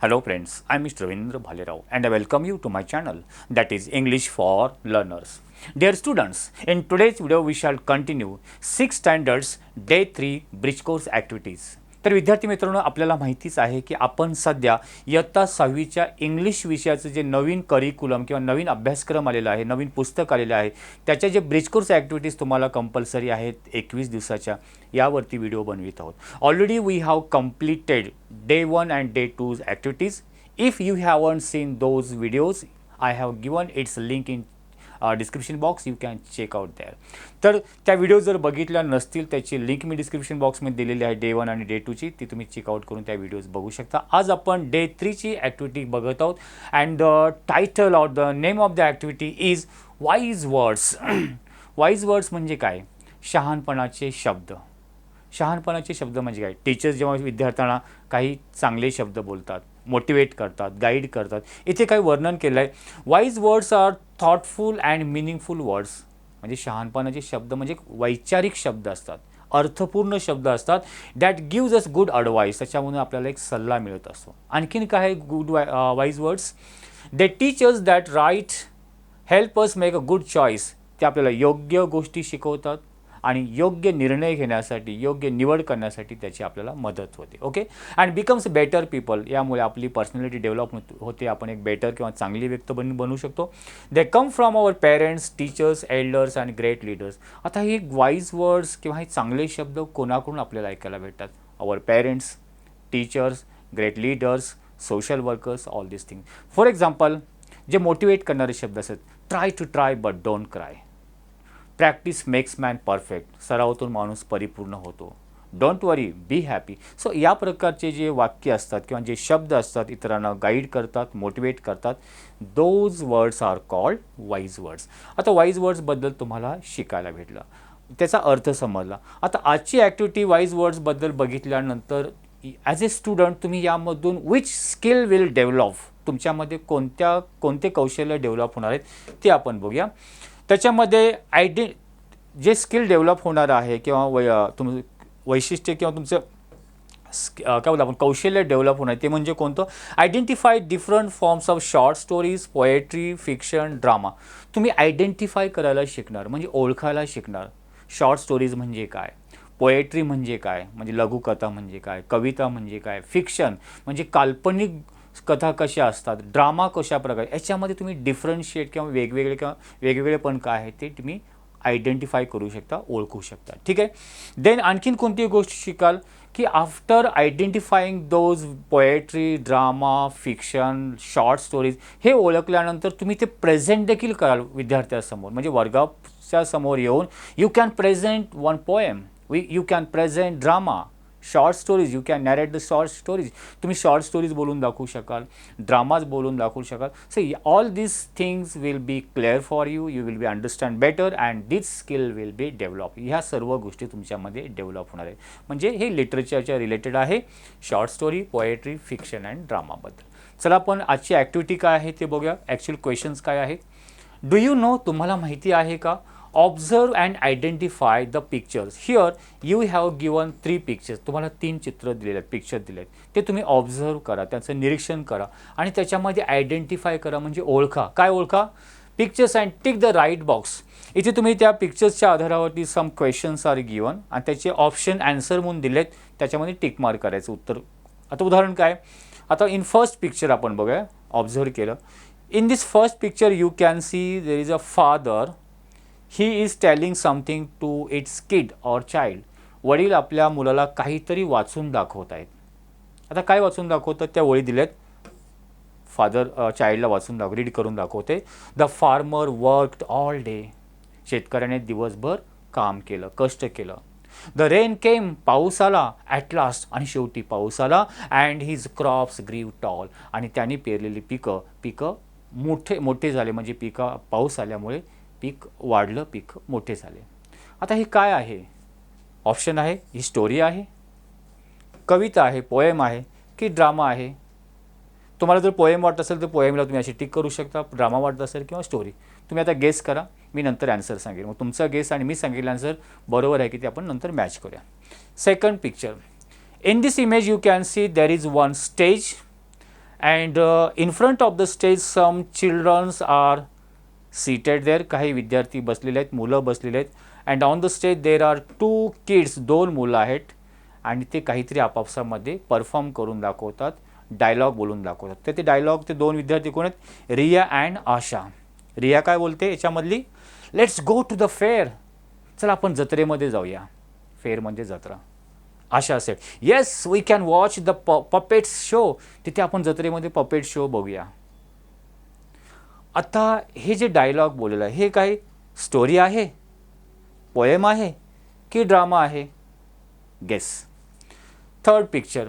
Hello friends, I am Mr. Ravindra Bhalerao and I welcome you to my channel that is English for Learners. Dear students, in today's video we shall continue 6 standards day 3 bridge course activities. तर विद्यार्थी मित्रांनो आपल्याला माहितीच आहे की आपण सध्या इयत्ता 6वीच्या इंग्लिश विषयाचं जे नवीन करिक्युलम किंवा नवीन अभ्यासक्रम आलेला आहे, नवीन पुस्तक आलेलं आहे, त्याच्या जे ब्रिज कोर्स ॲक्टिव्हिटीज तुम्हाला कंपल्सरी आहेत 21 दिवसाच्या, यावरती व्हिडिओ बनवित आहोत. Already we have completed day 1 and day 2's activities. If you haven't seen those videos, I have given its link in description box, you can check out there. तर त्या video जर बघितल्या नसतील त्याची लिंक मी description बॉक्समध्ये दिलेली आहे day 1 आणि डे 2ची, ती तुम्ही चेकआउट करून त्या व्हिडिओज बघू शकता. आज आपण डे 3ची ॲक्टिव्हिटी बघत आहोत and the title or the name of the activity is wise words. Wise words म्हणजे काय? शहाणपणाचे शब्द. शहाणपणाचे शब्द म्हणजे काय? टीचर्स जेव्हा विद्यार्थ्यांना काही चांगले शब्द बोलतात, मोटिवेट करतात, गाईड करतात, इथे काही वर्णन केलं आहे. Wise words are thoughtful and meaningful words. म्हणजे शहाणपणाचे शब्द म्हणजे वैचारिक शब्द असतात, अर्थपूर्ण शब्द असतात. That gives us good advice. त्याच्यामुळे आपल्याला एक सल्ला मिळत असतो. आणखीन काय आहे good wise words? They teach us that right help us make a good choice. ते आपल्याला योग्य गोष्टी शिकवतात आणि योग्य निर्णय घेण्यासाठी, योग्य निवड करण्यासाठी त्याची आपल्याला मदत होते. Okay, and becomes better people. यामुळे आपली पर्सनॅलिटी डेव्हलप होते, आपण एक बेटर किंवा चांगली व्यक्ती बनू शकतो. They come from our parents, teachers, elders and great leaders. आता हे वाईज वर्ड्स किंवा हे चांगले शब्द कोणाकडून आपल्याला ऐकायला भेटतात? Our parents, teachers, great leaders, social workers, all this thing. For example, जे मोटिवेट करणारे शब्द असतात, try to try but don't cry. Practice makes man perfect. सरावातून माणूस परिपूर्ण होतो. Don't worry, be happy. So या प्रकारचे जे वाक्य असतात किंवा जे शब्द असतात, इतरांना गाईड करतात, मोटिवेट करतात, those words are called wise words. आता वाईज वर्ड्सबद्दल तुम्हाला शिकायला भेटलं, त्याचा अर्थ समजला. आता आजची ॲक्टिव्हिटी वाईज वर्ड्सबद्दल बघितल्यानंतर ॲज ए स्टुडंट तुम्ही यामधून विच स्किल विल डेव्हलप, तुमच्यामध्ये कोणते कौशल्य डेव्हलप होणार आहेत ते आपण बघूया. त्याच्यामध्ये जे स्किल डेव्हलप होणार आहे किंवा वैशिष्ट्य किंवा तुमचं काय बोलतो आपण कौशल्य डेव्हलप होणार ते म्हणजे कोणतं? Identify different forms of short stories, poetry, fiction, drama. तुम्ही आयडेंटिफाय करायला शिकणार, म्हणजे ओळखायला शिकणार. शॉर्ट स्टोरीज म्हणजे काय, पोएट्री म्हणजे काय, म्हणजे लघुकथा म्हणजे काय, कविता म्हणजे काय, फिक्शन म्हणजे काल्पनिक कथा कशा असतात, ड्रामा कशा प्रकारे, याच्यामध्ये तुम्ही डिफरन्शिएट किंवा वेगवेगळेपण काय आहे ते तुम्ही आयडेंटिफाय करू शकता, ओळखू शकता. ठीक आहे. देन आणखीन कोणती गोष्ट शिकाल की after identifying those poetry, drama, fiction, short stories, हे ओळखल्यानंतर तुम्ही ते प्रेझेंट देखील कराल विद्यार्थ्यासमोर. म्हणजे वर्गाच्या समोर येऊन you can present one poem, you can present drama, short stories, you can narrate the short stories. तुम्ही शॉर्ट स्टोरीज बोलून दाखवू शकाल, ड्रामाज बोलून दाखवू शकाल. So all this things will be clear for you, you will be understand better and this skill will be develop. ह्या सर्व गोष्टी तुमच्यामध्ये डेव्हलप होणार आहे. म्हणजे हे लिटरेचरच्या रिलेटेड आहे, short story, poetry, fiction and ड्रामाबद्दल. चला आपण आजची ॲक्टिव्हिटी काय आहे ते बघूया. ॲक्च्युअल क्वेश्चन्स काय आहेत? डू यू नो, तुम्हाला माहिती आहे का? Observe and identify the pictures. Here you have given 3 pictures. तुम्हाला 3 चित्र दिलेले आहेत, पिक्चर दिले आहेत. ते तुम्ही ऑब्झर्व करा, त्याचं निरीक्षण करा आणि त्याच्यामध्ये आयडेंटिफाय करा, म्हणजे ओळखा. काय ओळखा? Pictures and tick the right box. इथे तुम्ही त्या पिक्चर्सच्या आधारावरती सम क्वेश्चन्स आर गिवन आणि त्याचे ऑप्शन ॲन्सर म्हणून दिलेत, त्याच्यामध्ये टिक मार्क करायचं उत्तर. आता उदाहरण काय? आता इन फर्स्ट पिक्चर आपण बघूया, ऑब्झर्व केलं. In this first picture you can see there is a father. He is telling something to its kid or child. वडील आपल्या मुलाला काहीतरी वाचून दाखवत आहेत. आता काय वाचून दाखवतात? त्या वळी दिल्यात. फादर चाइल्डला वाचून रीड करून दाखवते. The farmer worked all day. शेतकऱ्याने दिवसभर काम केलं, कष्ट केलं. द रेन केम. पाऊस आला. At last. आणि शेवटी पाऊस आला. अँड हिज क्रॉप्स ग्रीव टॉल. आणि त्यांनी पेरलेली पिकं मोठे झाले. म्हणजे पाऊस आल्यामुळे पीक वाढलं, पीक मोठे झाले. आता हे काय आहे? ऑप्शन आहे, ही स्टोरी आहे, कविता आहे, पोएम आहे की ड्रामा आहे? तुम्हाला जर पोएम वाटत असेल तर पोएमला तुम्ही अशी टिक करू शकता, ड्रामा वाटत असेल किंवा स्टोरी. तुम्ही आता गेस करा, मी नंतर ॲन्सर सांगेल. मग तुमचा गेस आणि मी सांगेल ॲन्सर बरोबर आहे की ते आपण नंतर मॅच करूया. Second picture. In this image you can see there is one stage and in front of the stage some childrens are seated there. काही विद्यार्थी बसलेले आहेत, मुलं बसलेले आहेत. And on the stage there are 2 kids, 2 मुलं आहेत आणि ते काहीतरी आपापसामध्ये परफॉर्म करून दाखवतात, डायलॉग बोलून दाखवतात. तर ते डायलॉग, ते 2 विद्यार्थी कोण आहेत? रिया अँड आशा. रिया काय बोलते याच्यामधली? Let's go to the fair. चला आपण जत्रेमध्ये जाऊया. फेअर म्हणजे जत्रा. Asha said yes we can watch the puppets show. तिथे आपण जत्रेमध्ये पपेट शो बघूया. आता हे जे डायलॉग बोललेलं आहे हे काय स्टोरी आहे, पोएम आहे की ड्रामा आहे? Guess. Third picture.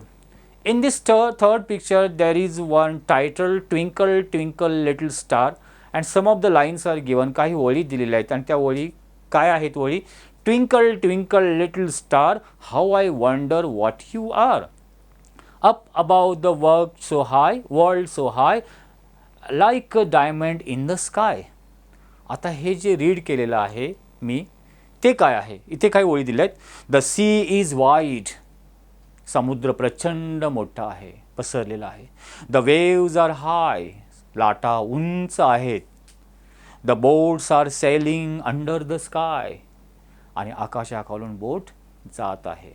In this third picture there is one title twinkle twinkle little star and some of the lines are given. काही ओळी दिलेल्या आहेत आणि त्या ओळी काय आहेत ओळी? Twinkle twinkle little star how I wonder what you are. Up about the world so high like a diamond in the sky. आता हे जे रीड केलेलं आहे मी ते काय आहे? इथे काय ओळी दिल्या आहेत? The sea is wide. समुद्र प्रचंड मोठा आहे, पसरलेला आहे. The waves are high. लाटा उंच आहेत. The boats are sailing under the sky. आणि आकाशाखालून बोट जात आहे.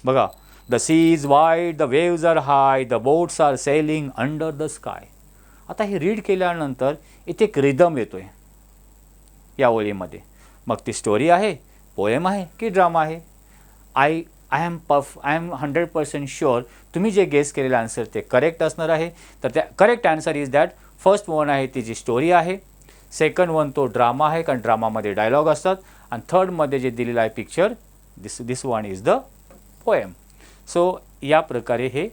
बघा, the sea is wide, the waves are high, the boats are sailing under the sky. आता हे रीड केल्यानंतर इथे एक रिदम येतोय या ओळीमध्ये. मग ती स्टोरी आहे, पोएम आहे की ड्रामा आहे? आय एम 100% शुअर तुम्ही जे गेस केलेलं आन्सर ते करेक्ट असणार आहे. तर त्या correct answer is that first one आहे ती जी स्टोरी आहे, सेकंड वन तो ड्रामा आहे कारण ड्रामामध्ये डायलॉग असतात, आणि थर्डमध्ये जे दिलेलं आहे picture this one is the poem. So या प्रकारे हे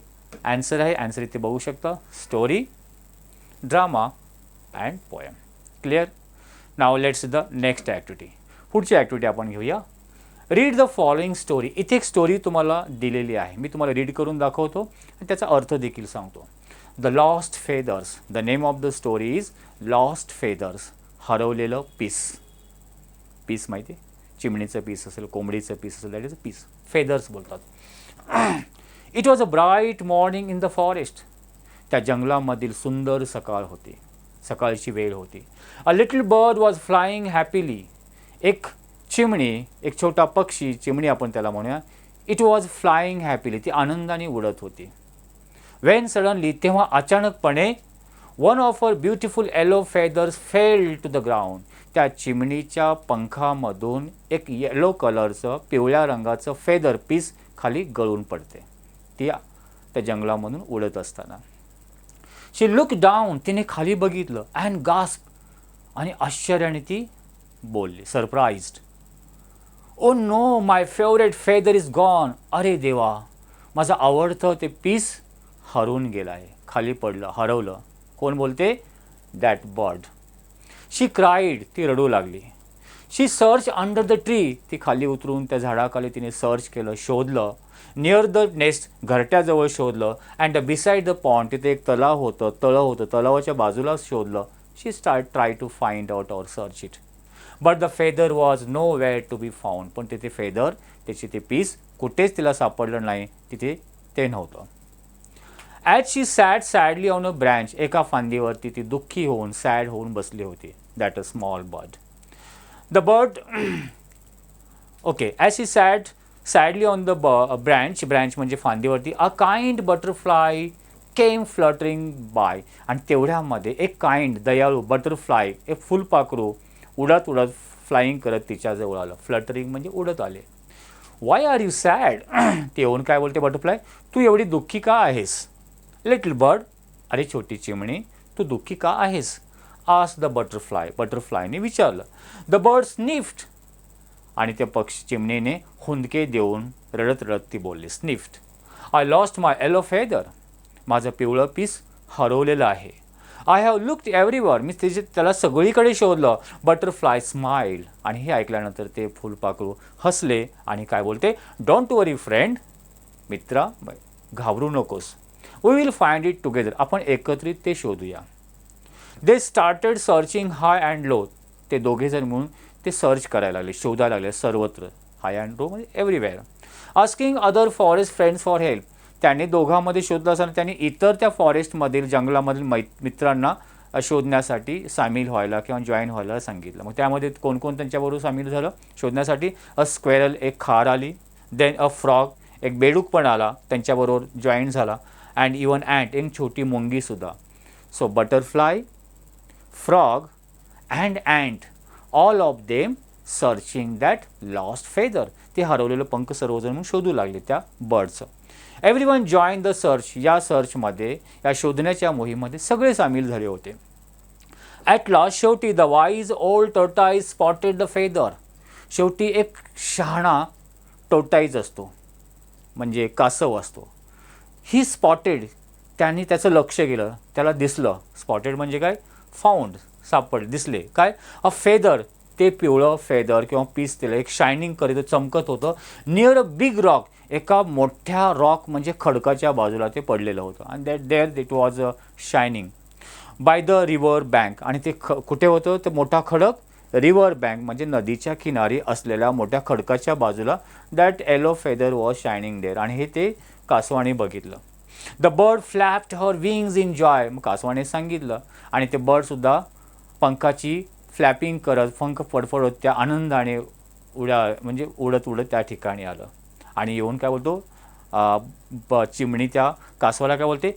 आन्सर आहे. आन्सर इथे बघू शकता, story, drama and poem. Clear? Now let's the next activity. पुढची ॲक्टिव्हिटी आपण घेऊया. Read the following story. इथे एक स्टोरी तुम्हाला दिलेली आहे, मी तुम्हाला रीड करून दाखवतो आणि त्याचा अर्थ देखील सांगतो. The lost feathers. The name of the story is lost feathers. हरवलेलं पीस. पीस माहिती आहे? चिमणीचं पीस असेल, कोंबडीचं पीस असेल, दॅट इज अ पीस. फेदर्स बोलतात. It was a bright morning in the forest. त्या जंगलामधील सुंदर सकाळ होती, सकाळची वेळ होती. A little bird was flying happily. एक चिमणी, एक छोटा पक्षी, चिमणी आपण त्याला म्हणूया, इट वॉज फ्लाईंग हॅपीली. ती आनंदाने उडत होती. वेन सडनली, तेव्हा अचानकपणे, one of her beautiful yellow feathers fell to the ground. त्या चिमणीच्या पंखामधून एक येलो कलरचं, पिवळ्या रंगाचं फेदर पीस खाली गळून पडते ती त्या जंगलामधून उडत असताना. She look down. तिने खाली बघितलं. And gasp. आणि आश्चर्याने ती बोलली, surprised. Oh no, my favourite feather is gone. अरे देवा, माझं आवडतं ते पीस हरवून गेलं आहे, खाली पडलं, हरवलं. कोण बोलते? That bird. She cried. ती रडू लागली. शी सर्च अंडर द ट्री. ती खाली उतरून त्या झाडाखाली तिने सर्च केलं, शोधलं. Near the nest. घरट्याजवळ शोधलं. And beside the pond. तिथे एक तलाव होतं, तळं होतं, तलावाच्या बाजूला शोधलं. She try to find out or search it. But the feather was nowhere to be found. पण तिथे फेदर, त्याची ते पीस कुठेच तिला सापडलं नाही, तिथे ते नव्हतं. As she sad sadly on a branch. एका फांदीवरती ती दुःखी होऊन, सॅड होऊन बसली होती. That a small bird. The bird okay. As she sadly on the branch. Branch म्हणजे फांदीवरती. A kind butterfly came fluttering by. आणि तेवढ्यामध्ये एक काइंड, दयाळू बटरफ्लाय, एक फुलपाखरू उडत उडत फ्लाईंग करत तिच्याजवळ आलं. फ्लटरिंग म्हणजे उडत आले. Why are you sad. ते येऊन काय बोलते बटरफ्लाय, तू एवढी दुःखी का आहेस? Little bird. अरे छोटी चिमणी, तू दुःखी का आहेस? Ask the butterfly. बटरफ्लायने विचारलं. The bird sniffed. आणि त्या चिमणीने हुंदके देऊन रडत रडत ती बोलली, sniffed. I lost my yellow feather. माझं पिवळं पीस हरवलेलं आहे. I have looked everywhere. मी त्याला सगळीकडे शोधलं. Butterfly smile. आणि हे ऐकल्यानंतर ते फुलपाखरू हसले आणि काय बोलते, डोंट वरी फ्रेंड. मित्रा, घाबरू नकोस. We will find it together. आपण एकत्रित ते शोधूया. They started searching high and low. ते दोघेजण मिळून ते सर्च करायला लागले, शोधायला लागले सर्वत्र. हाय अँड लो म्हणजे everywhere. Asking other forest friends for help. त्याने दोघांमध्ये शोधलं असताना त्यांनी इतर त्या फॉरेस्टमधील जंगलामधील मित्रांना शोधण्यासाठी सामील व्हायला किंवा जॉईन व्हायला सांगितलं. मग त्यामध्ये कोण कोण त्यांच्याबरोबर सामील झालं शोधण्यासाठी? अ स्क्वेरल, एक खार आली. देन अ फ्रॉग, एक बेडूक पण आला त्यांच्याबरोबर जॉईन झाला. अँड इवन ॲन्ट, एक छोटी मुंगीसुद्धा. So butterfly, frog and ant, all of them searching that lost feather. ते हरवलेलं पंख सर्वजण म्हणून शोधू लागले त्या बर्डचं. Everyone join the search. या सर्चमध्ये, या शोधण्याच्या मोहिमेमध्ये सगळे सामील झाले होते. ॲट लास्ट, शेवटी the wise old tortoise spotted the feather. शेवटी एक शहाणा टोर्टाईज असतो, म्हणजे कासव असतो. ही स्पॉटेड, त्यांनी त्याचं लक्ष केलं, त्याला दिसलं. स्पॉटेड म्हणजे काय? फाउंड, सापड, दिसले. काय? अ फेदर, ते पिवळं फेदर किंवा पीस दिलं, एक शायनिंग करीत चमकत होतं. नियर अ बिग रॉक, एका मोठ्या रॉक म्हणजे खडकाच्या बाजूला ते पडलेलं होतं. And that there it was a shining by the river bank. आणि ते कुठे होतं? ते मोठा खडक रिव्हर बँक म्हणजे नदीच्या किनारी असलेल्या मोठ्या खडकाच्या बाजूला. That yellow feather was shining there. आणि हे ते कासवाने बघितलं. The bird flapped her wings in joy. मग कासवाने सांगितलं आणि ते बर्डसुद्धा पंखाची फ्लॅपिंग करत, पंख फडफडत त्या आनंदाने म्हणजे उडत उडत त्या ठिकाणी आलं. आणि येऊन काय बोलतो? चिमणी त्या कासवाला काय बोलते?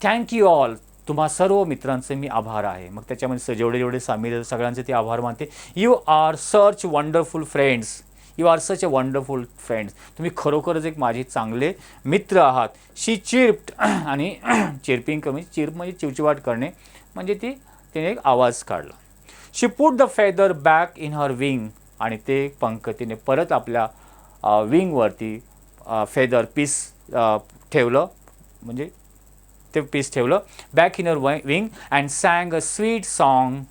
थँक यू ऑल, तुम्हा सर्व मित्रांचे मी आभार आहे. मग त्याच्यामध्ये जेवढे जेवढे सामील सगळ्यांचे ते आभार मानते. You R such wonderful friends, you R such a wonderful friends. तुम्ही खरोखरच एक माझे चांगले मित्र आहात. शी चिर्प्ड, आणि चिर्पिंग कमी, चिर्प म्हणजे चिवचिवाट करणे, म्हणजे तिने एक आवाज काढला. She put the feather back in her wing. आणि ते पंख तिने परत आपल्या विंगवरती फेदर पीस ठेवलं, म्हणजे ते पीस ठेवलं back in her wing. And sang a sweet song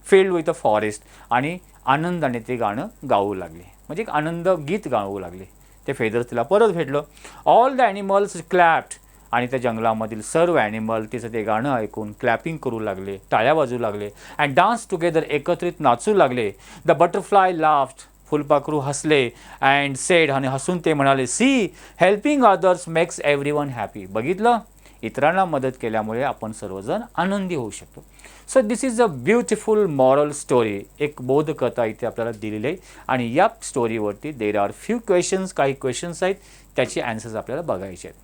filled with a forest. आणि आनंदाने ते गाणं गाऊ लागले, म्हणजे एक आनंद गीत गाऊ लागले. ते फेदर तिला परत भेटलं. All the animals clapped. आणि त्या जंगलामधील सर्व ॲनिमल तिचं ते गाणं ऐकून क्लॅपिंग करू लागले, टाळ्या वाजू लागले. अँड डान्स टुगेदर, एकत्रित नाचू लागले. द बटरफ्लाय लाफ्ड, फुलपाखरू हसले. अँड सेड, आणि हसून ते म्हणाले, see helping others makes everyone happy. बघितलं, इतरांना मदत केल्यामुळे आपण सर्वजण आनंदी होऊ शकतो. So this is a beautiful moral story. एक बोधकथा इथे आपल्याला दिलेली आहे. आणि या स्टोरीवरती देर आर फ्यू क्वेश्चन्स, काही क्वेश्चन्स आहेत, त्याचे ॲन्सर्स आपल्याला बघायचे आहेत.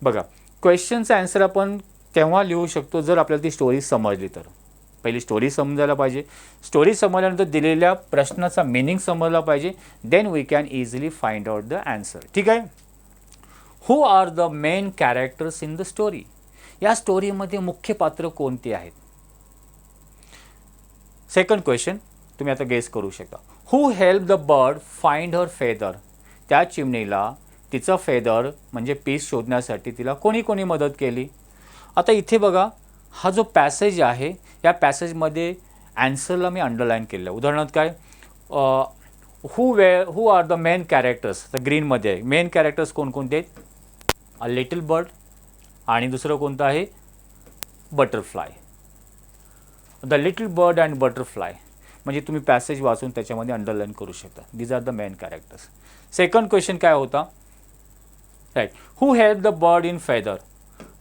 बघा, क्वेश्चनचा ॲन्सर आपण तेव्हा लिहू शकतो जर आपल्याला ती स्टोरी समजली तर. पहिली स्टोरी समजायला पाहिजे. स्टोरी समजल्यानंतर दिलेल्या प्रश्नाचा मिनिंग समजला पाहिजे. Then we can easily find out the answer. ठीक आहे. Who are the main characters in the story. या स्टोरीमध्ये मुख्य पात्र कोणते आहेत? सेकंड क्वेश्चन तुम्ही आता गेस करू शकता. हू help the bird find her feather. त्या चिमणीला तिचं फेदर म्हणजे पीस शोधण्यासाठी तिला कोणी कोणी मदत केली? आता इथे बघा, हा जो पॅसेज आहे, या पॅसेजमध्ये ॲन्सरला मी अंडरलाईन केलेलं आहे. उदाहरणार्थ काय? हू आर द मेन कॅरेक्टर्स, तर ग्रीनमध्ये आहे. मेन कॅरेक्टर्स कोणकोणते आहेत? अ लिटिल बर्ड, आणि दुसरं कोणतं आहे? Butterfly. The little bird and butterfly, म्हणजे तुम्ही पॅसेज वाचून त्याच्यामध्ये अंडरलाईन करू शकता. These are the main characters. Second question काय होता? Right. Who help the bird in feather.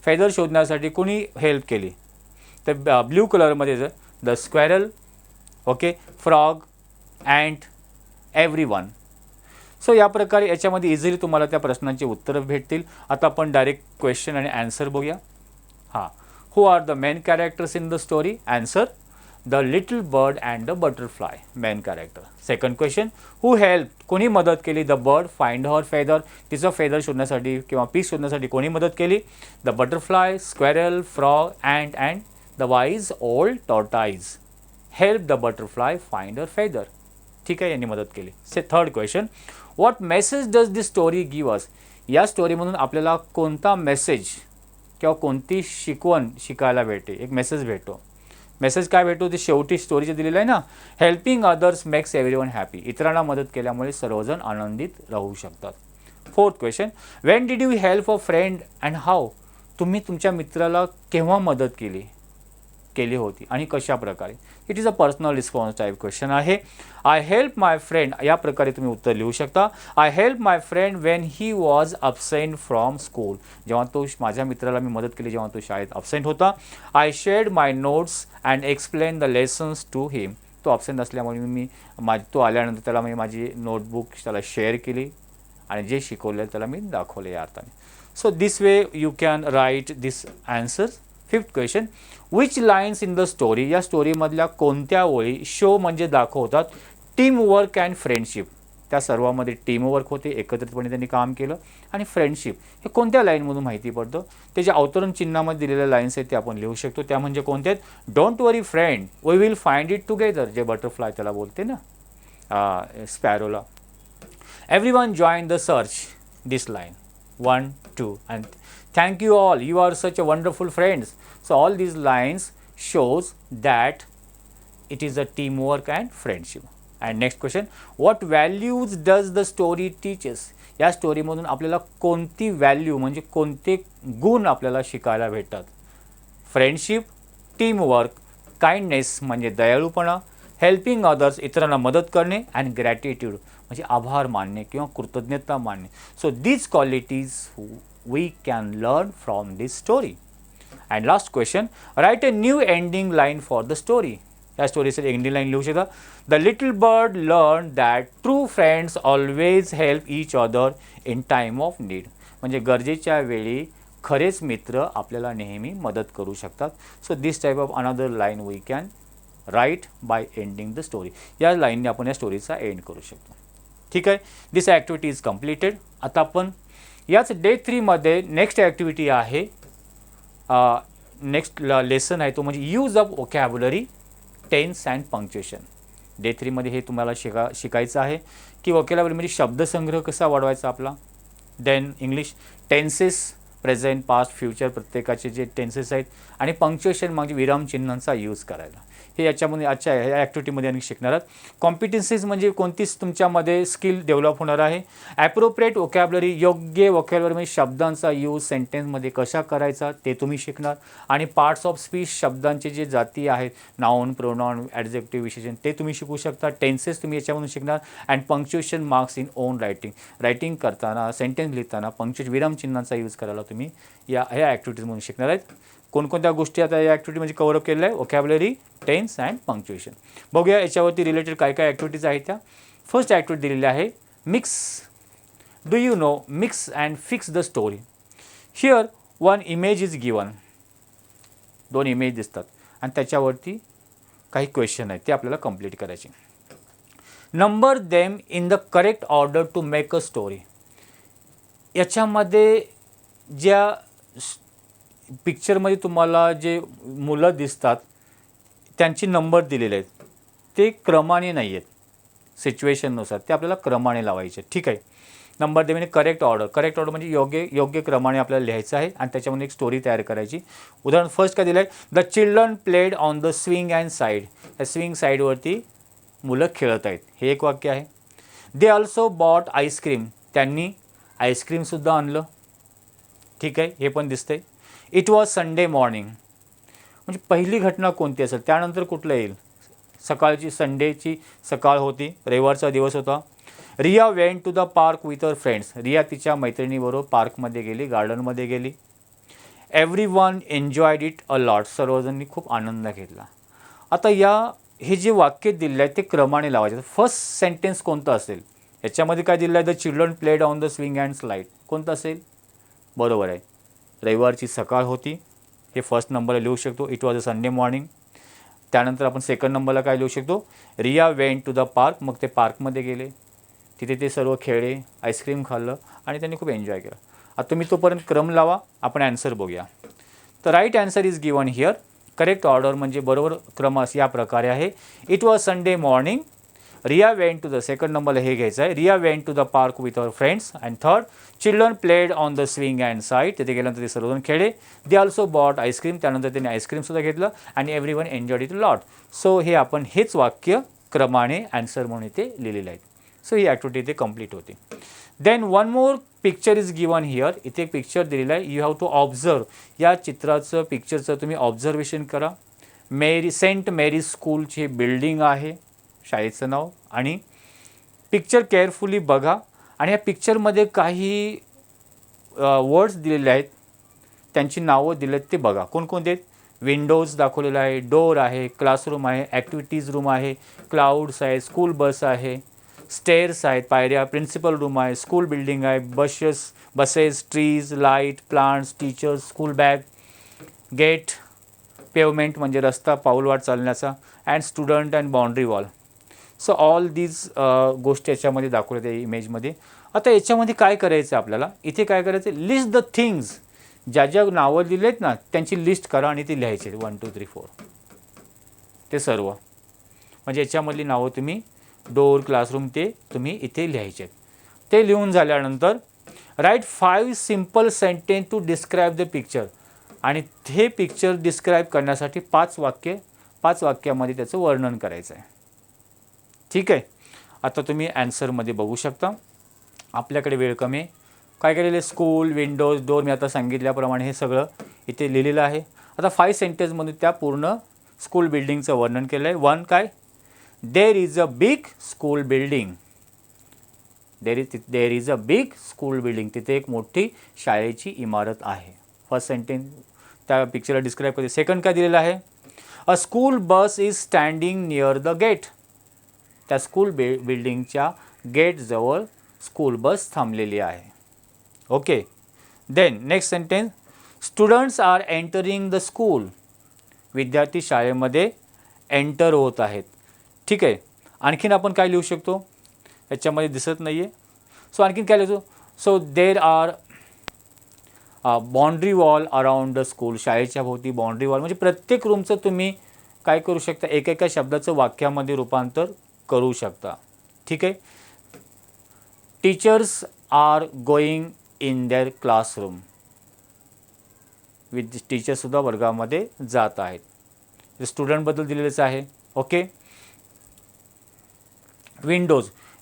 Feather शोधण्यासाठी कोणी हेल्प केली? तर ब्ल्यू कलरमध्ये the squirrel, okay, frog, ant, everyone. So या प्रकारे याच्यामध्ये इझिली तुम्हाला त्या प्रश्नांची उत्तरं भेटतील. आता आपण डायरेक्ट क्वेश्चन आणि ॲन्सर बघूया. हां, हू are the main characters in the story? Answer the little bird and the butterfly, main character. Second question, who help, कोणी मदत केली the bird find her feather, तिचं फेदर शोधण्यासाठी किंवा पीस शोधण्यासाठी कोणी मदत केली? The butterfly, squirrel, frog, and the wise old टॉर्टाईज help the butterfly find her feather. ठीक आहे, यांनी मदत केली. Third question, what message does this story give us. या स्टोरीमधून आपल्याला कोणता मेसेज किंवा कोणती शिकवण शिकायला भेटते? एक मेसेज भेटतो. मेसेज काय भेटतो ते शेवटी स्टोरीचे दिलेलं आहे ना, helping others makes everyone happy. इतरांना मदत केल्यामुळे सर्वजण आनंदित राहू शकतात. Fourth question, Wien did you help a friend and how. तुम्ही तुमच्या मित्राला केव्हा मदत केली? केली होती आणि कशा प्रकारे. It is a personal response type question आहे. आय हेल्प माय फ्रेंड, या प्रकारे तुम्ही उत्तर लिहू शकता. I help my friend when he was absent from school, जेव्हा तो माझ्या मित्राला मी मदत केली जेव्हा तो शाळेत अबसेंट होता. I shared my notes and explain the lessons to him, तो अबसेंट असल्यामुळे तो आल्यानंतर त्याला मी माझी नोटबुक त्याला शेअर केली आणि जे शिकवले त्याला मी दाखवले या अर्थाने. So this way you can right this answers. Fifth question, which lines in the story, या स्टोरीमधल्या कोणत्या ओळी शो म्हणजे दाखवतात टीम वर्क अँड फ्रेंडशिप. त्या सर्वामध्ये टीमवर्क होते, एकत्रितपणे त्यांनी काम केलं, आणि फ्रेंडशिप हे कोणत्या लाईनमधून माहिती पडतं. ते जे अवतरण चिन्हामध्ये दिलेल्या लाईन्स आहेत ते आपण लिहू शकतो. त्या म्हणजे कोणत्या आहेत. Don't worry friend, we will find it together, जे बटरफ्लाय त्याला बोलते ना स्पॅरोला. Everyone join the search, this line 1, 2 and thank you all, you are such a wonderful friends. So all these lines shows that it is a teamwork and friendship. And next question, what values does the story teaches, या स्टोरीमधून आपल्याला कोणती value म्हणजे कोणते गुण आपल्याला शिकायला भेटतात. Friendship, teamwork, kindness म्हणजे दयाळूपणा, हेल्पिंग अदर्स इतरांना मदत करणे, अँड ग्रॅटिट्यूड म्हणजे आभार मानणे किंवा कृतज्ञता मानणे. So these qualities we can learn from this story. And last question, write a new ending line for the story. या स्टोरीचे एंडिंग लाईन लिहू शकता. The little bird learned that true friends always help each other in time of need. म्हणजे गरजेच्या वेळी खरेच मित्र आपल्याला नेहमी मदत करू शकतात. So this type of another line we can write by ending the story. या लाईनने आपण या स्टोरीचा एंड करू शकतो. ठीक आहे. This activity is completed. आता आपण याच डे 3 मध्ये नेक्स्ट ॲक्टिव्हिटी आहे, नेक्स्ट लेसन आहे तो म्हणजे use of vocabulary, tense and punctuation. Day 3 मध्ये हे तुम्हाला शिकायचं आहे की वोकॅब्युलरी म्हणजे शब्दसंग्रह कसा वाढवायचा आपला. Then English tenses, present, past, future प्रत्येकाचे जे टेन्सेस आहेत, आणि पंक्च्युएशन म्हणजे विरामचिन्हांचा यूज करायला. हे याच्यामध्ये आजच्या या ॲक्टिव्हिटीमध्ये आणखी शिकणार आहात. कॉम्पिटन्सीज म्हणजे कोणतीच तुमच्यामध्ये स्किल डेव्हलप होणार आहे. ॲप्रोप्रिएट वोकॅब्युलरी, योग्य वोकॅब्युलरी म्हणजे शब्दांचा यूज सेंटेन्समध्ये कशा करायचा ते तुम्ही शिकणार. आणि पार्ट्स ऑफ स्पीच, शब्दांचे जे जाती आहेत, नाऊन, प्रोनाऊन, ॲडजेक्टिव्ह, विशेषण, ते तुम्ही शिकू शकता. टेन्सेस तुम्ही याच्यामधून शिकणार. And punctuation marks in on writing, writing करताना, सेंटेन्स लिहिताना पंक्च्युएशन विरामचिन्हांचा यूज करायला तुम्ही ह्या ॲक्टिव्हिटीजमधून शिकणार आहेत. कोणकोणत्या गोष्टी आता या ॲक्टिव्हिटीमध्ये कव्हर अप केलेल्या आहे. Vocabulary, tense and punctuation. बघूया याच्यावरती रिलेटेड काय काय ॲक्टिव्हिटीज आहेत त्या. फर्स्ट ॲक्टिव्हिटी दिलेली आहे mix. Do you know mix and fix the story. Here one image is given, 2 image दिसतात आणि त्याच्यावरती काही क्वेश्चन आहेत ते आपल्याला कंप्लीट करायचे. Number them in the correct order to make a story. याच्यामध्ये ज्या पिक्चरमध्ये तुम्हाला जे मुलं दिसतात त्यांची नंबर दिलेले आहेत, ते क्रमाने नाही आहेत, सिच्युएशननुसार ते आपल्याला क्रमाने लावायचे. ठीक आहे. नंबर दे म्हणजे करेक्ट ऑर्डर. करेक्ट ऑर्डर म्हणजे योग्य क्रमाने आपल्याला लिहायचं आहे आणि त्याच्यामध्ये एक स्टोरी तयार करायची. उदाहरण फर्स्ट काय दिलं आहे, the children played on the swing and side. या स्विंग साईडवरती मुलं खेळत आहेत, हे एक वाक्य आहे. They also bought ice cream. त्यांनी आईस्क्रीमसुद्धा आणलं. ठीक आहे, हे पण दिसतंय. इट वॉज संडे मॉर्निंग म्हणजे पहिली घटना कोणती असेल, त्यानंतर कुठलं येईल. सकाळची, संडेची सकाळ होती, रविवारचा दिवस होता. Riya went to the park with her friends. Riya तिच्या मैत्रिणीबरोबर पार्कमध्ये गेली, गार्डनमध्ये गेली. Everyone enjoyed it a lot. सर्वजणांनी खूप आनंद घेतला. आता हे जे वाक्य दिले आहे ते क्रमाने लावायचे. फर्स्ट सेंटेन्स कोणतं असेल, याच्यामध्ये काय दिलं आहे, the children played on the swing and slide. कोणतं असेल, बरोबर आहे, रविवारची सकाळ होती, हे फर्स्ट नंबरला लिहू शकतो. It was a Sunday morning. त्यानंतर आपण सेकंड नंबरला काय लिहू शकतो, Riya went to the park. मग ते पार्कमध्ये गेले, तिथे ते सर्व खेळले, आईस्क्रीम खाल्लं आणि त्यांनी खूप एन्जॉय केलं. आता तुम्ही तोपर्यंत क्रम लावा, आपण ॲन्सर बघूया. तर right answer is given here. Correct order म्हणजे बरोबर क्रम या प्रकारे आहे. It was Sunday morning. Riya went to the, second नंबरला हे घ्यायचं आहे, Riya went to the park with our friends. And third, children played on the swing and side. तिथे गेल्यानंतर ते सर्वजण खेळले. They also bought ice cream. त्यानंतर त्यांनी आईस्क्रीमसुद्धा घेतलं. आणि everyone enjoyed it lot. So हे आपण हेच वाक्य क्रमाने ॲन्सर म्हणून इथे लिहिलेले आहेत. सो ही ॲक्टिव्हिटी इथे कंप्लीट होते. Then one more picture is given here. इथे एक पिक्चर दिलेलं आहे. You have to observe. या चित्राचं, पिक्चरचं तुम्ही ऑब्झर्वेशन करा. सेंट मेरी स्कूलची बिल्डिंग आहे शाळेचं नाव. आणि पिक्चर केअरफुली बघा आणि या पिक्चरमध्ये काही वर्ड्स दिलेले आहेत, त्यांची नावं दिलेत ते बघा. कोणकोणते आहेत? विंडोज दाखवलेला आहे, डोर आहे, क्लासरूम आहे, ॲक्टिव्हिटीज रूम आहे, क्लाउड्स आहे, स्कूल बस आहे, स्टेअर्स आहेत, पायऱ्या, प्रिन्सिपल रूम आहे, स्कूल बिल्डिंग आहे, buses, trees, light, plants, teachers, school bag, gate, pavement म्हणजे रस्ता, पाऊलवाट चालण्याचा, and student and boundary wall. So all these गोष्टी याच्यामध्ये दाखवल्या त्या इमेजमध्ये. आता याच्यामध्ये काय करायचं आपल्याला, इथे काय करायचं, लिस्ट द थिंग्स, ज्या ज्या नावं दिलेत ना त्यांची लिस्ट करा आणि ती लिहायची 1 2 3 4 ते सर्व. म्हणजे याच्यामधली नावं तुम्ही डोर, क्लासरूम ते तुम्ही इथे लिहायचे. ते लिहून झाल्यानंतर write 5 simple sentence to describe the picture. आणि हे पिक्चर डिस्क्राईब करण्यासाठी 5 वाक्यामध्ये त्याचं वर्णन करायचं आहे. ठीक आहे. आता तुम्ही ॲन्सरमध्ये बघू शकता. आपल्याकडे वेळ कमी आहे. काय केलेलं आहे, स्कूल, विंडोज, डोर, मी आता सांगितल्याप्रमाणे हे सगळं इथे लिहिलेलं आहे. आता 5 सेंटेन्समध्ये त्या पूर्ण स्कूल बिल्डिंगचं वर्णन केलं आहे. 1 काय, देर is a big school building. There is a big school building. तिथे एक मोठी शाळेची इमारत आहे. फर्स्ट सेंटेन्स त्या पिक्चरला डिस्क्राईब करते. सेकंड काय दिलेलं आहे, a school bus is standing near the gate. त्या स्कूल बिल्डिंगच्या गेटजवळ स्कूल बस थांबलेली आहे. Okay. Then next sentence, students are entering the school. विद्यार्थी शाळेमध्ये एंटर होत आहेत. ठीक आहे. आणखीन आपण काय लिहू शकतो, याच्यामध्ये दिसत नाही आहे. सो आणखीन काय लिहितो, so there are boundary wall around the school. शाळेच्या भोवती बाउंड्री वॉल. म्हणजे प्रत्येक रूमचं तुम्ही काय करू शकता, एकेका शब्दाचं वाक्यामध्ये रूपांतर करू शकता. ठीक आहे. Teachers are going in their classroom. टीचर्ससुद्धा वर्गामध्ये जात आहेत. स्टुडंटबद्दल दिलेलंच आहे. Okay.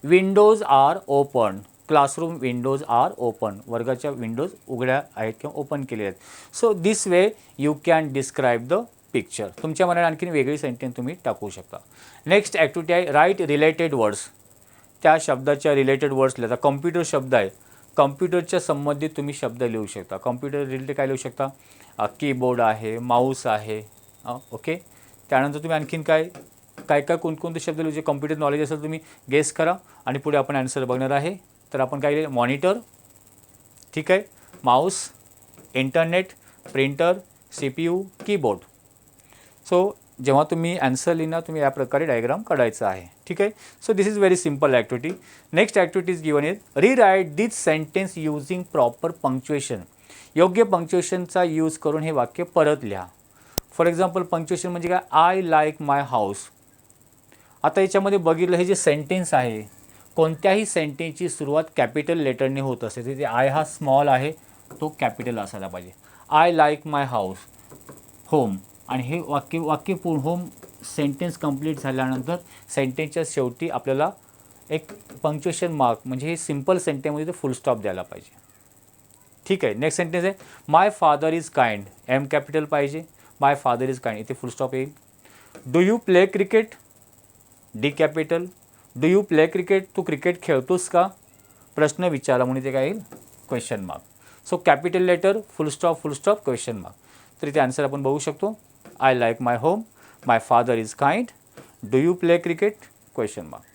Windows are open. Classroom windows are open. वर्गाच्या विंडोज उघड्या आहेत किंवा ओपन केलेल्या आहेत. So this way you can describe the picture. तुमच्या मनात आणखीन वेगळी सेंटेन्स तुम्ही टाकू शकता. नेक्स्ट ॲक्टिव्हिटी आहे राईट रिलेटेड वर्ड्स. त्या शब्दाच्या रिलेटेड वर्ड्स लिहिता. कम्प्युटर शब्द आहे, कम्प्युटरच्या संबंधित तुम्ही शब्द लिहू शकता. कम्प्युटर रिलेटेड काय लिहू शकता, कीबोर्ड आहे, माऊस आहे. ओके. त्यानंतर तुम्ही आणखीन काय कोणकोणते शब्द लिहू, जे कम्प्युटर नॉलेज असेल तुम्ही गेस करा. आणि पुढे आपण ॲन्सर बघणार आहे. तर आपण काय लिहिलं, मॉनिटर, ठीक आहे, Mouse, internet, printer, CPU, keyboard. So जेव्हा तुम्ही ॲन्सर लिहिणार तुम्ही या प्रकारे डायग्राम काढायचा आहे. ठीक आहे. So this is very simple activity. Next activity is given is रीराईट this sentence using proper punctuation. योग्य पंक्च्युएशनचा यूज करून हे वाक्य परत लिहा. फॉर एक्झाम्पल पंक्च्युएशन म्हणजे काय, आय लाईक माय हाऊस. आता याच्यामध्ये बघितलं, हे जे सेंटेन्स आहे, कोणत्याही सेंटेन्सची सुरुवात कॅपिटल लेटरने होत असते. तिथे आय हा स्मॉल आहे, तो कॅपिटल असायला पाहिजे. I like my house, home. आणि हे वाक्य पूर्ण होम सेंटेन्स कंप्लीट झाल्यानंतर सेंटेन्सच्या शेवटी आपल्याला एक पंक्च्युएशन मार्क, म्हणजे हे सिम्पल सेंटेन्समध्ये ते फुल स्टॉप द्यायला पाहिजे. ठीक आहे. नेक्स्ट सेंटेन्स आहे my father is kind. M capital पाहिजे. माय फादर इज काइंड, इथे फुल स्टॉप येईल. Do you play cricket, D capital. Do you play cricket, तू क्रिकेट खेळतोस का, प्रश्न विचारला म्हणून ते काय येईल, question mark. So capital letter, full stop, question mark. तर इथे आन्सर आपण बघू शकतो, I like my home, my father is kind, do you play cricket, question mark.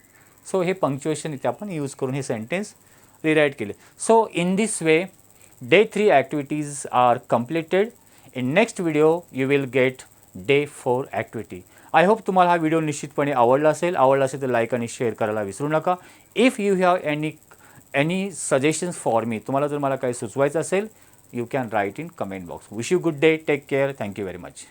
So हे पंक्च्युएशन इथे आपण यूज करून हे सेंटेन्स रिराईट केले. So in this way Day 3 activities are completed. In next video you will get Day 4 activity. I hope तुम्हाला हा video निश्चितपणे आवडला असेल. तर लाईक आणि शेअर करायला विसरू नका. If you have any suggestions for me, तुम्हाला जर मला काही सुचवायचं असेल, you can write in comment box. Wish you good day. Take care. Thank you very much.